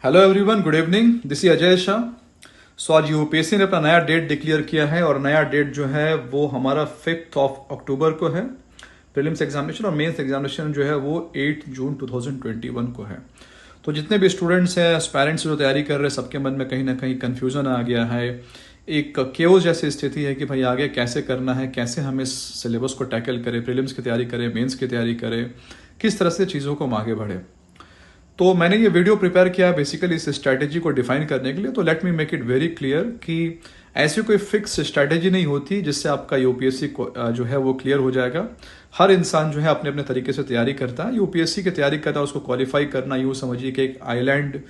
Hello everyone, good evening. This is Ajay Shah. So आज UPSC ने अपना नया डेट डिक्लेयर किया है और नया डेट जो है वो हमारा 5 अक्टूबर को है प्रीलिम्स एग्जामिनेशन, और मेंस एग्जामिनेशन जो है वो 8 जून 2021 को है। तो जितने भी स्टूडेंट्स हैं, पेरेंट्स जो तैयारी कर रहे हैं, सबके मन में कहीं ना कहीं कन्फ्यूजन आ गया है। एक केओस जैसी स्थिति है कि भाई आगे कैसे करना है, कैसे हम इस सिलेबस को टैकल करें, प्रीलिम्स की तैयारी करें, मेंस की तैयारी करें, किस तरह से चीज़ों को हम आगे बढ़े। तो मैंने ये वीडियो प्रिपेयर किया बेसिकली इस स्ट्रैटेजी को डिफाइन करने के लिए। तो let me make it very clear कि ऐसी कोई फिक्स स्ट्रैटेजी नहीं होती जिससे आपका यूपीएससी जो है वो क्लियर हो जाएगा। हर इंसान जो है अपने अपने तरीके से तैयारी करता है। यूपीएससी की तैयारी करना, उसको क्वालिफाई करना, यूँ समझिए कि एक आइलैंड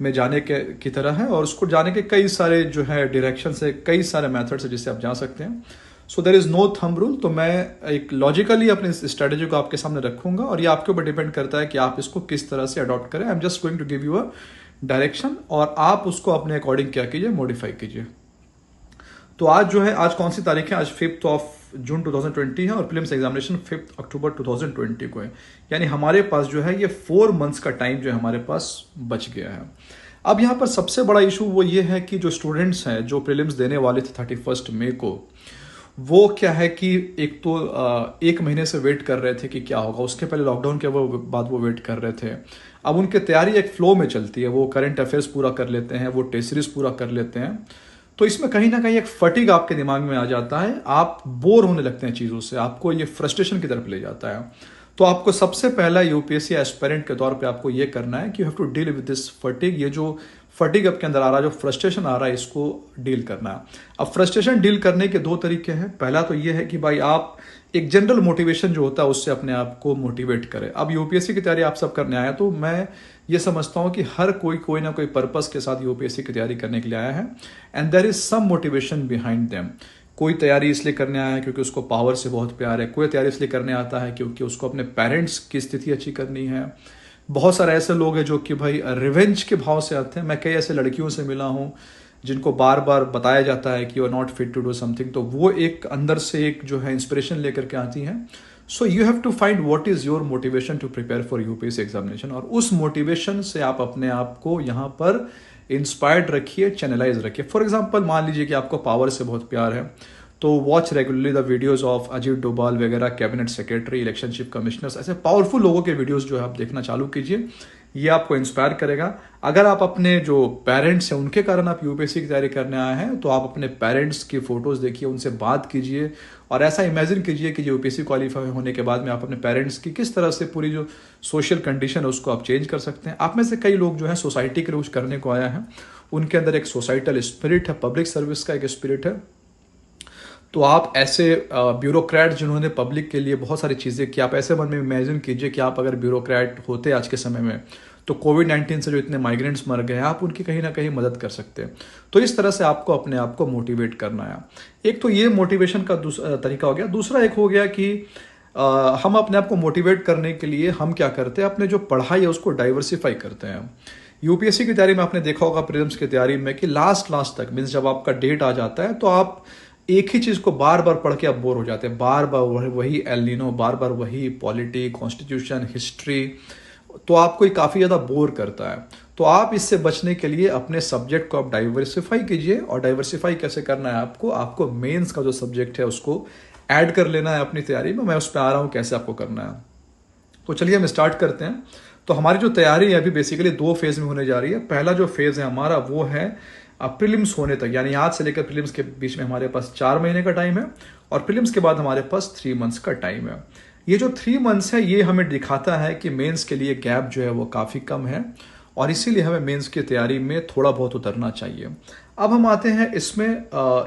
में जाने के की तरह है, और उसको जाने के कई सारे जो है डायरेक्शन है, कई सारे मेथड्स है जिससे आप जा सकते हैं। So there is no thumb rule. तो मैं एक लॉजिकली अपने स्ट्रेटेजी को आपके सामने रखूंगा और ये आपके ऊपर डिपेंड करता है कि आप इसको किस तरह से अडॉप्ट करें। I am just going to give you a direction और आप उसको अपने अकॉर्डिंग क्या कीजिए, मॉडिफाई कीजिए। तो आज जो है, आज कौन सी तारीख है? आज 5 जून 2020 है और प्रीलिम्स एग्जामिनेशन 5 अक्टूबर 2020 को है। यानी हमारे पास जो है ये 4 मंथ्स का टाइम जो है हमारे पास बच गया है। अब यहाँ पर सबसे बड़ा इशू वो ये है कि जो स्टूडेंट्स हैं जो प्रीलिम्स देने वाले थे 31 मई को, वो क्या है कि एक तो एक महीने से वेट कर रहे थे कि क्या होगा। उसके पहले लॉकडाउन के बाद वो वेट कर रहे थे। अब उनकी तैयारी एक फ्लो में चलती है, वो करंट अफेयर्स पूरा कर लेते हैं, वो टेस्ट सीरीज पूरा कर लेते हैं। तो इसमें कहीं ना कहीं एक फटीग आपके दिमाग में आ जाता है, आप बोर होने लगते हैं चीज़ों से, आपको ये फ्रस्ट्रेशन की तरफ ले जाता है। तो आपको सबसे पहला यूपीएससी एस्पिरेंट के तौर पे आपको ये करना है कि you have to deal with this fatigue. ये जो फटीग आपके अंदर आ रहा है, जो फ्रस्ट्रेशन आ रहा है, इसको डील करना है। अब फ्रस्ट्रेशन डील करने के दो तरीके हैं। पहला तो ये है कि भाई आप एक जनरल मोटिवेशन जो होता है उससे अपने आप को मोटिवेट करें। अब यूपीएससी की तैयारी आप सब करने आया, तो मैं ये समझता हूँ कि हर कोई ना कोई पर्पस के साथ यूपीएससी की तैयारी करने के लिए आया है, and there is some motivation behind them. कोई तैयारी इसलिए करने आया है क्योंकि उसको पावर से बहुत प्यार है, कोई तैयारी इसलिए करने आता है क्योंकि उसको अपने पेरेंट्स की स्थिति अच्छी करनी है। बहुत सारे ऐसे लोग हैं जो कि भाई रिवेंज के भाव से आते हैं। मैं कई ऐसे लड़कियों से मिला हूँ जिनको बार बार बताया जाता है कि you are not fit to do something, तो वो एक अंदर से एक जो है इंस्पिरेशन लेकर के आती हैं। So you have to find what is your motivation to prepare for UPSC examination, और उस मोटिवेशन से आप अपने आप को यहाँ पर इंस्पायर्ड रखिए, चैनलाइज रखिए। फॉर एग्जाम्पल, मान लीजिए कि आपको पावर से बहुत प्यार है, तो watch regularly the videos of Ajit Doval वगैरह, कैबिनेट सेक्रेटरी, इलेक्शनशिप कमिश्नर्स, ऐसे पावरफुल लोगों के वीडियोस जो है आप देखना चालू कीजिए। ये आपको इंस्पायर करेगा। अगर आप अपने जो पेरेंट्स हैं उनके कारण आप यूपीएससी की तैयारी करने आए हैं, तो आप अपने पेरेंट्स की फोटोज देखिए, उनसे बात कीजिए और ऐसा इमेजिन कीजिए कि यूपीएससी क्वालिफाई होने के बाद में आप अपने पेरेंट्स की किस तरह से पूरी जो सोशल कंडीशन है उसको आप चेंज कर सकते हैं। आप में से कई लोग जो है सोसाइटी के लिए कुछ करने को आया है, उनके अंदर एक सोसाइटल स्पिरिट है, पब्लिक सर्विस का एक स्पिरिट है। तो आप ऐसे ब्यूरोक्रेट जिन्होंने पब्लिक के लिए बहुत सारी चीज़ें की, आप ऐसे मन में इमेजिन कीजिए कि आप अगर ब्यूरोक्रेट होते आज के समय में, तो कोविड-19 से जो इतने माइग्रेंट्स मर गए हैं, आप उनकी कहीं ना कहीं मदद कर सकते हैं। तो इस तरह से आपको अपने आप को मोटिवेट करना है। एक तो ये मोटिवेशन का तरीका हो गया। दूसरा एक हो गया कि हम अपने आप को मोटिवेट करने के लिए हम क्या करते हैं, अपने जो पढ़ाई है उसको डाइवर्सिफाई करते हैं। यूपीएससी की तैयारी में आपने देखा होगा, प्रीलिम्स की तैयारी में, कि लास्ट तक मीन्स जब आपका डेट आ जाता है तो आप एक ही चीज को बार बार पढ़ के आप बोर हो जाते हैं। बार बार वही एल नीनो, बार बार वही पॉलिटी, कॉन्स्टिट्यूशन, हिस्ट्री, तो आपको ये काफी ज्यादा बोर करता है। तो आप इससे बचने के लिए अपने सब्जेक्ट को आप डाइवर्सिफाई कीजिए। और डाइवर्सिफाई कैसे करना है आपको मेंस का जो सब्जेक्ट है उसको ऐड कर लेना है अपनी तैयारी में। मैं उस पर आ रहा हूं कैसे आपको करना है। तो चलिए हम स्टार्ट करते हैं। तो हमारी जो तैयारी है अभी बेसिकली 2 फेज में होने जा रही है। पहला जो फेज है हमारा वो है प्रीलिम्स होने तक, यानी आज से लेकर प्रीलिम्स के बीच में हमारे पास 4 महीने का टाइम है, और प्रीलिम्स के बाद हमारे पास 3 मंथ्स का टाइम है। ये जो 3 मंथ्स है ये हमें दिखाता है कि मेंस के लिए गैप जो है वो काफ़ी कम है, और इसीलिए हमें मेंस की तैयारी में थोड़ा बहुत उतरना चाहिए। अब हम आते हैं इसमें,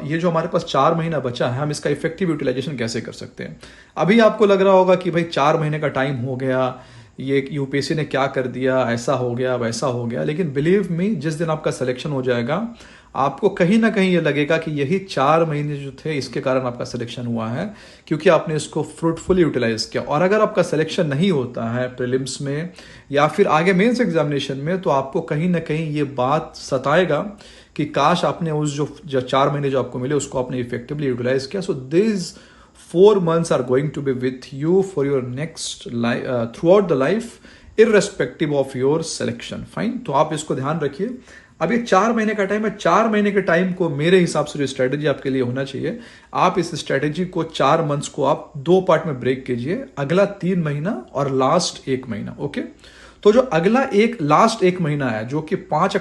ये जो हमारे पास 4 महीना बचा है, हम इसका इफेक्टिव यूटिलाइजेशन कैसे कर सकते हैं। अभी आपको लग रहा होगा कि भाई 4 महीने का टाइम हो गया, ये यूपीएससी ने क्या कर दिया, ऐसा हो गया वैसा हो गया। लेकिन बिलीव मी, जिस दिन आपका सिलेक्शन हो जाएगा आपको कहीं ना कहीं ये लगेगा कि यही 4 महीने जो थे इसके कारण आपका सिलेक्शन हुआ है, क्योंकि आपने इसको फ्रूटफुली यूटिलाइज किया। और अगर आपका सिलेक्शन नहीं होता है प्रीलिम्स में या फिर आगे मेंस एग्जामिनेशन में, तो आपको कहीं ना कहीं ये बात सताएगा कि काश आपने उस जो 4 महीने जो आपको मिले उसको आपने इफेक्टिवली यूटिलाइज किया। So this 4 months are going to be with you for your next life, throughout the life, irrespective of your selection. Fine, तो आप इसको ध्यान रखिए। अब ये 4 महीने का टाइम है, 4 महीने के टाइम को मेरे हिसाब से जो स्ट्रेटेजी आपके लिए होना चाहिए, आप इस स्ट्रेटेजी को 4 मंथ्स को आप 2 पार्ट में ब्रेक कीजिए, अगला 3 महीना और लास्ट 1 महीना। ओके, तो जो अगला लास्ट 1 महीना है, जो कि 5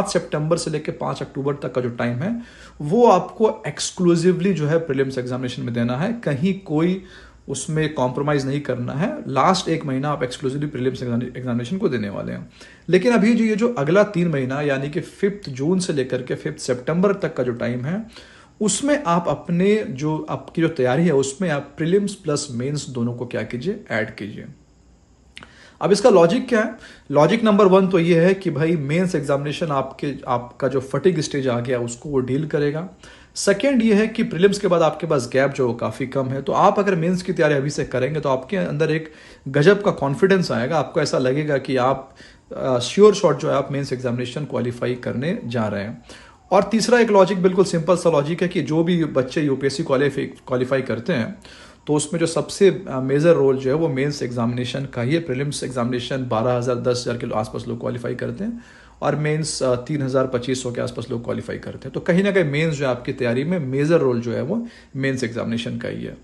सितंबर से लेकर 5 अक्टूबर तक का जो टाइम है, वो आपको एक्सक्लूसिवली जो है प्रीलिम्स एग्जामिनेशन में देना है, कहीं कोई उसमें कॉम्प्रोमाइज नहीं करना है। लास्ट 1 महीना आप एक्सक्लूसिवली प्रीलिम्स एग्जामिनेशन को देने वाले हैं। लेकिन अभी ये जो अगला 3 महीना, यानी कि 5 जून से लेकर के 5 सितंबर तक का जो टाइम है, उसमें आप अपने जो आपकी जो तैयारी है उसमें आप प्रीलिम्स प्लस मेंस दोनों को क्या कीजिए, ऐड कीजिए। अब इसका लॉजिक क्या है? लॉजिक नंबर 1 तो ये है कि भाई मेंस एग्जामिनेशन आपका जो फटीग स्टेज आ गया उसको वो डील करेगा। सेकेंड ये है कि प्रीलिम्स के बाद आपके पास गैप जो काफ़ी कम है, तो आप अगर मेंस की तैयारी अभी से करेंगे तो आपके अंदर एक गजब का कॉन्फिडेंस आएगा। आपको ऐसा लगेगा कि आप श्योर शॉट जो है आप मेंस एग्जामिनेशन क्वालिफाई करने जा रहे हैं। और तीसरा एक लॉजिक, बिल्कुल सिंपल सा लॉजिक है कि जो भी बच्चे यूपीएससी क्वालिफाई करते हैं तो उसमें जो सबसे मेजर रोल जो है वो मेंस एग्जामिनेशन का ही है। प्रीलिम्स एग्जामिनेशन 12,000 10,000 के आसपास लोग क्वालिफाई करते हैं और मेंस 3,000 2,500 के आसपास लोग क्वालिफाई करते हैं। तो कहीं ना कहीं मेंस जो है आपकी तैयारी में मेजर रोल जो है वो मेंस एग्जामिनेशन का ही है।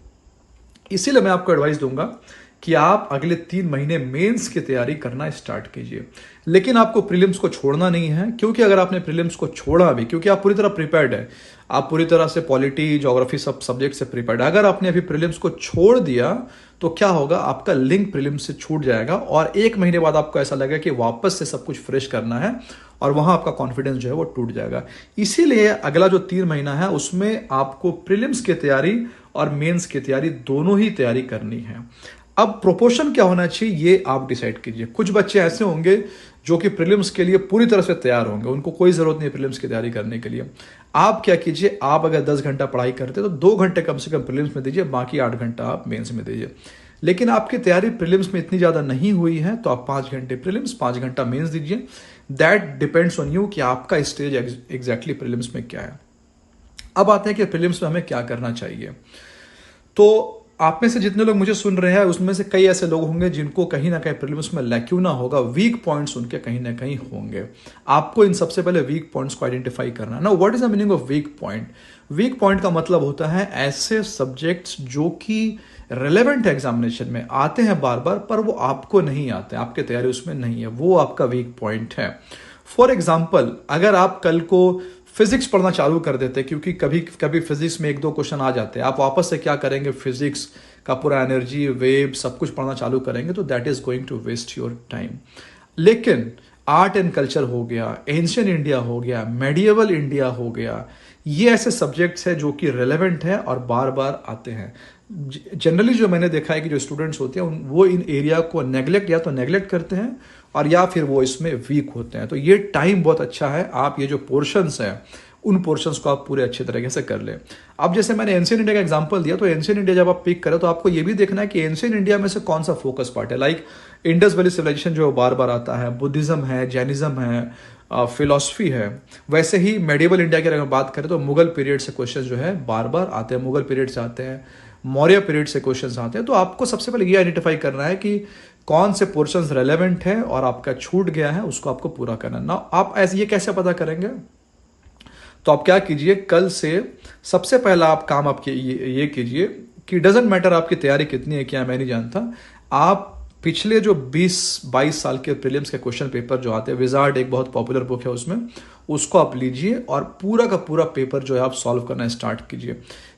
इसीलिए मैं आपको एडवाइस दूंगा कि आप अगले 3 महीने मेंस की तैयारी करना स्टार्ट कीजिए। लेकिन आपको प्रीलिम्स को छोड़ना नहीं है, क्योंकि अगर आपने प्रीलिम्स को छोड़ा भी, क्योंकि आप पूरी तरह प्रिपेयर्ड है, आप पूरी तरह से पॉलिटी ज्योग्राफी सब सब्जेक्ट से प्रिपेयर्ड है। अगर आपने अभी प्रीलिम्स को छोड़ दिया तो क्या होगा, आपका लिंक प्रीलिम्स से छूट जाएगा और 1 महीने बाद आपको ऐसा लगेगा कि वापस से सब कुछ फ्रेश करना है और वहां आपका कॉन्फिडेंस जो है वो टूट जाएगा। इसीलिए अगला जो 3 महीना है उसमें आपको प्रीलिम्स की तैयारी और मेंस की तैयारी दोनों ही तैयारी करनी है। अब प्रोपोर्शन क्या होना चाहिए ये आप डिसाइड कीजिए। कुछ बच्चे ऐसे होंगे जो कि प्रीलिम्स के लिए पूरी तरह से तैयार होंगे, उनको कोई जरूरत नहीं है प्रीलिम्स की तैयारी करने के लिए। आप क्या कीजिए, आप अगर 10 घंटा पढ़ाई करते तो 2 घंटे कम से कम प्रीलिम्स में दीजिए, बाकी 8 घंटा आप मेंस में दीजिए। लेकिन आपकी तैयारी प्रीलिम्स में इतनी ज्यादा नहीं हुई है तो आप 5 घंटे प्रीलिम्स 5 घंटा मेंस दीजिए। दैट डिपेंड्स ऑन यू कि आपका स्टेज एग्जैक्टली प्रीलिम्स में क्या है। अब आते हैं कि प्रीलिम्स में हमें क्या करना चाहिए। तो आप में से जितने लोग मुझे सुन रहे हैं उसमें से कई ऐसे लोग होंगे जिनको कहीं ना कहीं प्रीलिम्स में लैक्यूना होगा, वीक पॉइंट्स उनके कहीं ना कहीं होंगे। आपको इन सबसे पहले वीक पॉइंट्स को आइडेंटिफाई करना है। Now what is the meaning of weak point? Weak point का मतलब होता है ऐसे सब्जेक्ट्स जो कि रिलेवेंट है, एग्जामिनेशन में आते हैं बार बार, पर वो आपको नहीं आते, आपके तैयारी उसमें नहीं है, वो आपका वीक पॉइंट है। फॉर एग्जाम्पल, अगर आप कल को फिजिक्स पढ़ना चालू कर देते, क्योंकि कभी कभी फिजिक्स में 1-2 क्वेश्चन आ जाते हैं, आप वापस से क्या करेंगे, फिजिक्स का पूरा एनर्जी वेव सब कुछ पढ़ना चालू करेंगे, तो that is going to waste your time. लेकिन आर्ट एंड कल्चर हो गया, एंशियंट इंडिया हो गया, मेडिएवल इंडिया हो गया, ये ऐसे सब्जेक्ट्स हैं जो कि रेलेवेंट है और बार बार आते हैं। जनरली जो मैंने देखा है कि जो स्टूडेंट्स होते हैं वो इन एरिया को नेग्लेक्ट या तो नेग्लेक्ट करते हैं और या फिर वो इसमें वीक होते हैं। तो ये टाइम बहुत अच्छा है, आप ये जो पोर्शंस हैं उन पोर्शंस को आप पूरे अच्छे तरीके से कर लें। अब जैसे मैंने एंशियंट इंडिया का एग्जांपल दिया, तो एंशियंट इंडिया जब आप पिक करें तो आपको ये भी देखना है कि एंशियंट इंडिया में से कौन सा फोकस पार्ट है। लाइक इंडस वैली सिविलाइजेशन जो बार बार आता है, बुद्धिज्म है, जैनिज्म है, फिलॉसफी है। वैसे ही मेडिएवल इंडिया की अगर बात करें तो मुगल पीरियड से क्वेश्चन जो है बार बार आते हैं, मुगल पीरियड से आते हैं, मौर्य पीरियड से क्वेश्चंस आते हैं। तो आपको सबसे पहले ये आइडेंटिफाई करना है कि कौन से पोर्शंस रेलेवेंट है और आपका छूट गया है, उसको आपको पूरा करना है ना। आप ऐसे ये कैसे पता करेंगे? तो आप क्या कीजिए, कल से सबसे पहला आप काम आपके ये कीजिए कि डजेंट मैटर आपकी तैयारी कितनी है, क्या मैं नहीं जानता, आप पिछले जो 20-22 साल के प्रीलिम्स के क्वेश्चन पेपर जो आते हैं, विजार्ड एक बहुत पॉपुलर बुक है उसमें, उसको आप लीजिए और पूरा का पूरा पेपर जो है आप सॉल्व करना स्टार्ट कीजिए।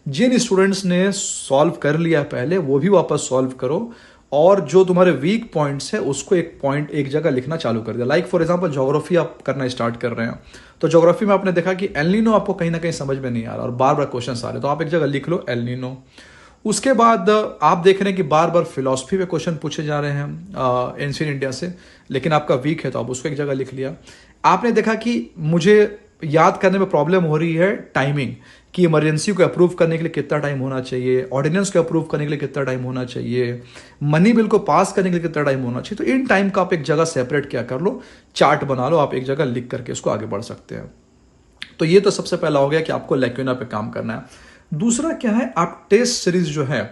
जिन स्टूडेंट्स ने सॉल्व कर लिया पहले वो भी वापस सॉल्व करो और जो तुम्हारे वीक पॉइंट्स है उसको एक जगह लिखना चालू कर दिया। लाइक फॉर एग्जांपल ज्योग्राफी आप करना स्टार्ट कर रहे हैं, तो ज्योग्राफी में आपने देखा कि एल नीनो आपको कहीं ना कहीं समझ में नहीं आ रहा और बार बार क्वेश्चन आ रहे, तो आप एक जगह लिख लो एल नीनो। उसके बाद आप देख रहे हैं कि बार बार फिलॉसफी पे क्वेश्चन पूछे जा रहे हैं एंशियंट इंडिया से, लेकिन आपका वीक है तो आप उसको एक जगह लिख लिया। आपने देखा कि मुझे याद करने में प्रॉब्लम हो रही है टाइमिंग, कि इमरजेंसी को अप्रूव करने के लिए कितना टाइम होना चाहिए, ऑर्डिनेंस को अप्रूव करने के लिए कितना टाइम होना चाहिए, मनी बिल को पास करने के लिए कितना टाइम होना चाहिए। तो इन टाइम का आप एक जगह सेपरेट क्या कर लो, चार्ट बना लो, आप एक जगह लिख करके इसको आगे बढ़ सकते हैं। तो ये तो सबसे पहला हो गया कि आपको लैक्यूना पे काम करना है। दूसरा क्या है, आप टेस्ट सीरीज जो है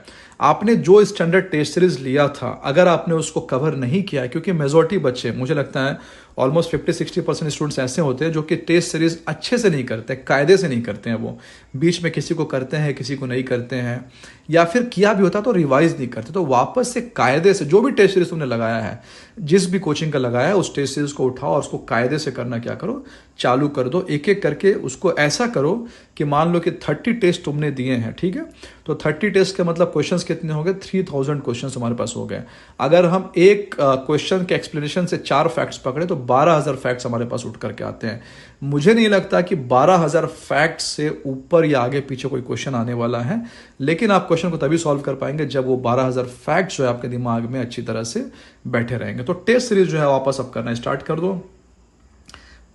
आपने जो स्टैंडर्ड टेस्ट सीरीज लिया था, अगर आपने उसको कवर नहीं किया, क्योंकि मेजॉरिटी बच्चे, मुझे लगता है ऑलमोस्ट 50-60% स्टूडेंट्स ऐसे होते हैं जो कि टेस्ट सीरीज अच्छे से नहीं करते, कायदे से नहीं करते हैं, वो बीच में किसी को करते हैं, किसी को नहीं करते हैं, या फिर किया भी होता तो रिवाइज नहीं करते। तो वापस से कायदे से जो भी टेस्ट सीरीज तुमने लगाया है, जिस भी कोचिंग का लगाया है, उस टेस्ट सीरीज को उठाओ और उसको कायदे से करना क्या करो, चालू कर दो। एक एक करके उसको ऐसा करो कि मान लो कि 30 टेस्ट तुमने दिए हैं, ठीक है, तो 30 टेस्ट के मतलब क्वेश्चंस कितने हो गए, 3000 क्वेश्चंस हमारे पास हो गए। अगर हम एक क्वेश्चन के एक्सप्लेनेशन से 4 फैक्ट्स पकड़े तो 12,000 फैक्ट्स हमारे पास उठ करके आते हैं। मुझे नहीं लगता कि 12,000 फैक्ट्स से ऊपर या आगे पीछे कोई क्वेश्चन आने वाला है, लेकिन आप क्वेश्चन को तभी सॉल्व कर पाएंगे जब वो 12,000 फैक्ट्स जो है आपके दिमाग में अच्छी तरह से बैठे रहेंगे। तो टेस्ट सीरीज जो है वापस अब करना स्टार्ट कर दो।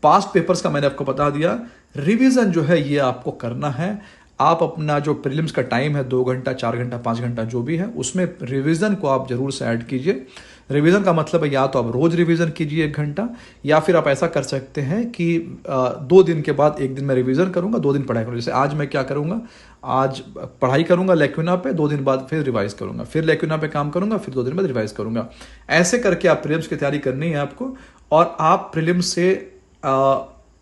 पास्ट पेपर्स का मैंने आपको बता दिया। रिवीजन जो है ये आपको करना है। आप अपना जो प्रीलिम्स का टाइम है 2 घंटा, 4 घंटा, 5 घंटा जो भी है, उसमें रिवीजन को आप जरूर से ऐड कीजिए। रिवीजन का मतलब है या तो आप रोज रिवीजन कीजिए 1 घंटा, या फिर आप ऐसा कर सकते हैं कि 2 दिन के बाद 1 दिन मैं रिवीजन करूंगा, 2 दिन पढ़ाई करूंगा। जैसे आज मैं क्या करूंगा, आज पढ़ाई करूंगा लेक्विना पे, 2 दिन बाद फिर रिवाइज करूंगा, फिर लेक्विना पे काम करूंगा, फिर 2 दिन बाद रिवाइज करूंगा। ऐसे करके आप प्रीलिम्स की तैयारी करनी है आपको। और आप प्रीलिम्स से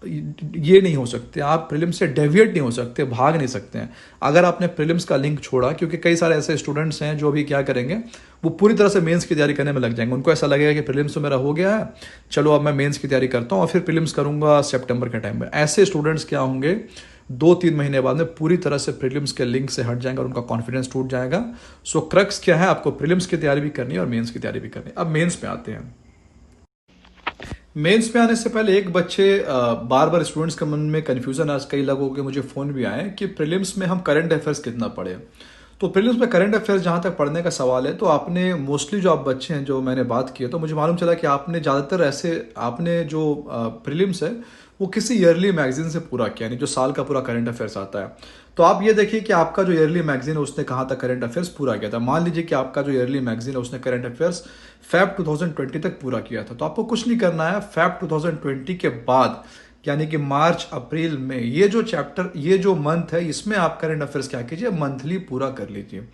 ये नहीं हो सकते, आप प्रीलिम्स से डेविएट नहीं हो सकते, भाग नहीं सकते हैं। अगर आपने प्रीलिम्स का लिंक छोड़ा, क्योंकि कई सारे ऐसे स्टूडेंट्स हैं जो अभी क्या करेंगे, वो पूरी तरह से मेंस की तैयारी करने में लग जाएंगे। उनको ऐसा लगेगा कि प्रीलिम्स तो मेरा हो गया है, चलो अब मैं मेंस की तैयारी करता हूँ और फिर प्रीलिम्स करूंगा सितंबर के टाइम में। ऐसे स्टूडेंट्स क्या होंगे, 2-3 महीने बाद में पूरी तरह से प्रीलिम्स के लिंक से हट जाएंगे और उनका कॉन्फिडेंस टूट जाएगा। सो क्रक्स क्या है, आपको प्रीलिम्स की तैयारी भी करनी है और मेंस की तैयारी भी करनी है। अब मेंस पे आते हैं। मेंस में आने से पहले एक बच्चे बार बार स्टूडेंट्स के मन में कंफ्यूजन, आज कई लोगों के मुझे फोन भी आए कि प्रीलिम्स में हम करंट अफेयर्स कितना पढ़े। तो प्रीलिम्स में करंट अफेयर्स जहां तक पढ़ने का सवाल है, तो आपने मोस्टली जो आप बच्चे हैं जो मैंने बात की है, तो मुझे मालूम चला कि आपने ज़्यादातर ऐसे, आपने जो प्रीलिम्स है वो किसी ईयरली मैगजीन से पूरा किया, यानी जो साल का पूरा करंट अफेयर्स आता है। तो आप ये देखिए कि आपका जो ईयरली मैगजीन है उसने कहाँ तक करंट अफेयर्स पूरा किया था। मान लीजिए कि आपका जो ईयरली मैगजीन है उसने करंट अफेयर्स फैब 2020 तक पूरा किया था, तो आपको कुछ नहीं करना है। फैब 2020 के बाद, यानी कि मार्च, अप्रैल में, ये जो चैप्टर, ये जो मंथ है, इसमें आप करंट अफेयर्स क्या कीजिए, मंथली पूरा कर लीजिए।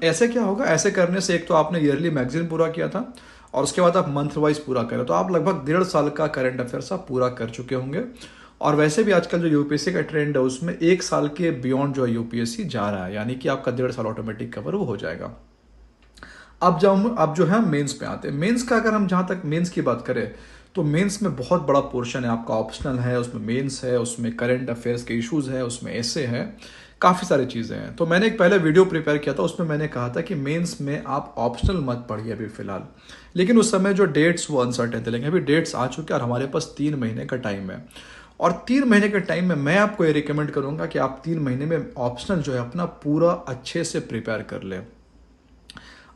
ऐसे क्या होगा, ऐसे करने से एक तो आपने ईयरली मैगजीन पूरा किया था और उसके बाद आप मंथ वाइज पूरा करें, तो आप लगभग 1.5 साल का करंट अफेयर्स आप पूरा कर चुके होंगे। और वैसे भी आजकल जो यूपीएससी का ट्रेंड है उसमें 1 साल के बियॉन्ड जो है यूपीएससी जा रहा है, यानी कि आपका 1.5 साल ऑटोमेटिक कवर वो हो जाएगा। अब जो है मेंस पे आते हैं। मेंस का अगर हम जहां तक मेंस की बात करें, तो मेंस में बहुत बड़ा पोर्शन है आपका, ऑप्शनल है, उसमें मेंस है, उसमें करंट अफेयर्स के इश्यूज है, उसमें ऐसे है, काफ़ी सारी चीज़ें हैं। तो मैंने एक पहले वीडियो प्रिपेयर किया था, उसमें मैंने कहा था कि मेंस में आप ऑप्शनल मत पढ़िए अभी फिलहाल, लेकिन उस समय जो डेट्स वो अनसर्टेन थे, लेकिन अभी डेट्स आ चुके हैं और हमारे पास 3 महीने का टाइम है। और 3 महीने के टाइम में मैं आपको ये रिकमेंड करूंगा कि आप 3 महीने में ऑप्शनल जो है अपना पूरा अच्छे से प्रिपेयर कर लें।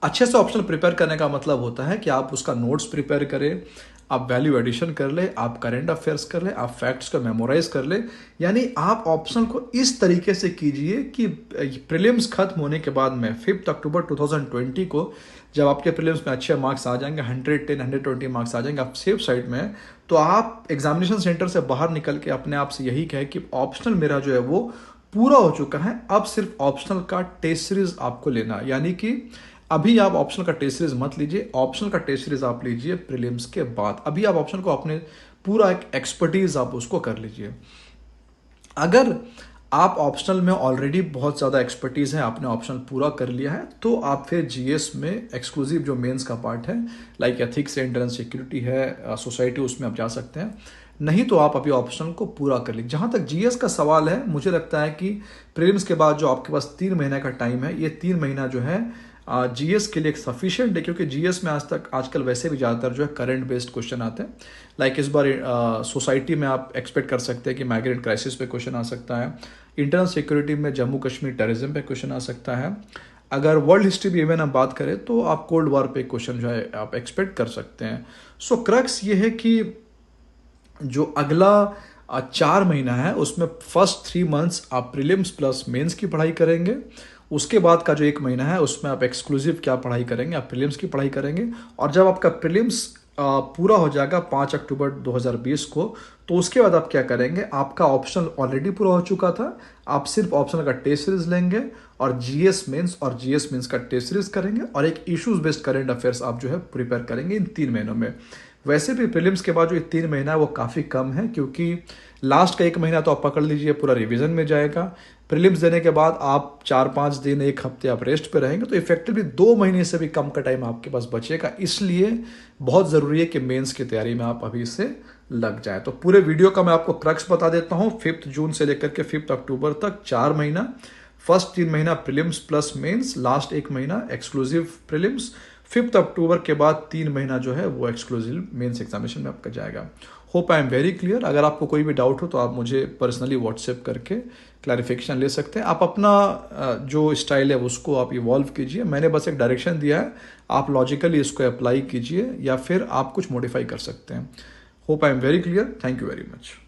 अच्छे से ऑप्शनल प्रिपेयर करने का मतलब होता है कि आप उसका नोट्स प्रिपेयर करें, आप वैल्यू एडिशन कर ले, आप करंट अफेयर्स कर ले, आप फैक्ट्स को मेमोराइज कर ले। यानी आप ऑप्शनल को इस तरीके से कीजिए कि प्रीलिम्स खत्म होने के बाद में 5 अक्टूबर 2020 को जब आपके प्रीलिम्स में अच्छे मार्क्स आ जाएंगे, 110, 120 मार्क्स आ जाएंगे, आप सेफ साइड में, तो आप एग्जामिनेशन सेंटर से बाहर निकल के अपने आप से यही कहे कि ऑप्शनल मेरा जो है वो पूरा हो चुका है, अब सिर्फ ऑप्शनल का टेस्ट सीरीज आपको लेना है। यानी कि अभी आप ऑप्शनल का टेस्ट सीरीज मत लीजिए, ऑप्शनल का टेस्ट सीरीज आप लीजिए प्रीलिम्स के बाद। अभी आप ऑप्शनल को अपने पूरा एक एक्सपर्टीज आप उसको कर लीजिए। अगर आप ऑप्शनल में ऑलरेडी बहुत ज़्यादा एक्सपर्टीज है, आपने ऑप्शनल पूरा कर लिया है, तो आप फिर जीएस में एक्सक्लूसिव जो मेंस का पार्ट है, लाइक एथिक्स है, इंटरनल सिक्योरिटी है, सोसाइटी, उसमें आप जा सकते हैं। नहीं तो आप अभी ऑप्शनल को पूरा कर लीजिए। जहां तक जीएस का सवाल है, मुझे लगता है कि प्रीलिम्स के बाद जो आपके पास 3 महीने का टाइम है, ये 3 महीना जो है जीएस के लिए एक सफिशिएंट है, क्योंकि जीएस में आजकल वैसे भी ज़्यादातर जो है करंट बेस्ड क्वेश्चन आते हैं। लाइक इस बार सोसाइटी में आप एक्सपेक्ट कर सकते हैं कि माइग्रेंट क्राइसिस पे क्वेश्चन आ सकता है, इंटरनल सिक्योरिटी में जम्मू कश्मीर टेररिज्म पे क्वेश्चन आ सकता है, अगर वर्ल्ड हिस्ट्री भी इवन हम बात करें तो आप कोल्ड वॉर पे क्वेश्चन जो है आप एक्सपेक्ट कर सकते हैं। सो क्रक्स ये है कि जो अगला 4 महीना है उसमें फर्स्ट 3 मंथ्स आप प्रीलिम्स प्लस मेंस की पढ़ाई करेंगे। उसके बाद का जो 1 महीना है उसमें आप एक्सक्लूसिव क्या पढ़ाई करेंगे, आप प्रीलिम्स की पढ़ाई करेंगे। और जब आपका प्रीलिम्स पूरा हो जाएगा 5 अक्टूबर 2020 को। तो उसके बाद आप क्या करेंगे, आपका ऑप्शनल ऑलरेडी पूरा हो चुका था, आप सिर्फ ऑप्शनल का टेस्ट सीरीज लेंगे और जीएस मेंस और जीएस मेंस का टेस्ट सीरीज करेंगे और एक इश्यूज बेस्ड करंट अफेयर्स आप जो है प्रिपेयर करेंगे इन 3 महीनों में। वैसे भी प्रीलिम्स के बाद जो ये 3 महीना है वो काफ़ी कम है, क्योंकि लास्ट का 1 महीना तो आप पकड़ लीजिए पूरा रिवीजन में जाएगा। प्रीलिम्स देने के बाद आप 4-5 दिन 1 हफ्ते आप रेस्ट पे रहेंगे, तो इफेक्टिवली 2 महीने से भी कम का टाइम आपके पास बचेगा। इसलिए बहुत ज़रूरी है कि मेंस की तैयारी में आप अभी से लग जाए। तो पूरे वीडियो का मैं आपको क्रक्स बता देता हूँ। 5 जून से लेकर के 5 अक्टूबर तक 4 महीना, फर्स्ट 3 महीना प्रीलिम्स प्लस मेंस, लास्ट 1 महीना एक्सक्लूसिव प्रीलिम्स, 5 अक्टूबर के बाद 3 महीना जो है वो एक्सक्लूसिव मेंस एग्जामिनेशन में आपका जाएगा। Hope I am very clear. अगर आपको कोई भी डाउट हो तो आप मुझे पर्सनली व्हाट्सएप करके क्लैरिफिकेशन ले सकते हैं। आप अपना जो स्टाइल है उसको आप इवॉल्व कीजिए। मैंने बस एक डायरेक्शन दिया है, आप लॉजिकली इसको अप्लाई कीजिए या फिर आप कुछ मॉडिफाई कर सकते हैं। Hope I am very clear. Thank you very much.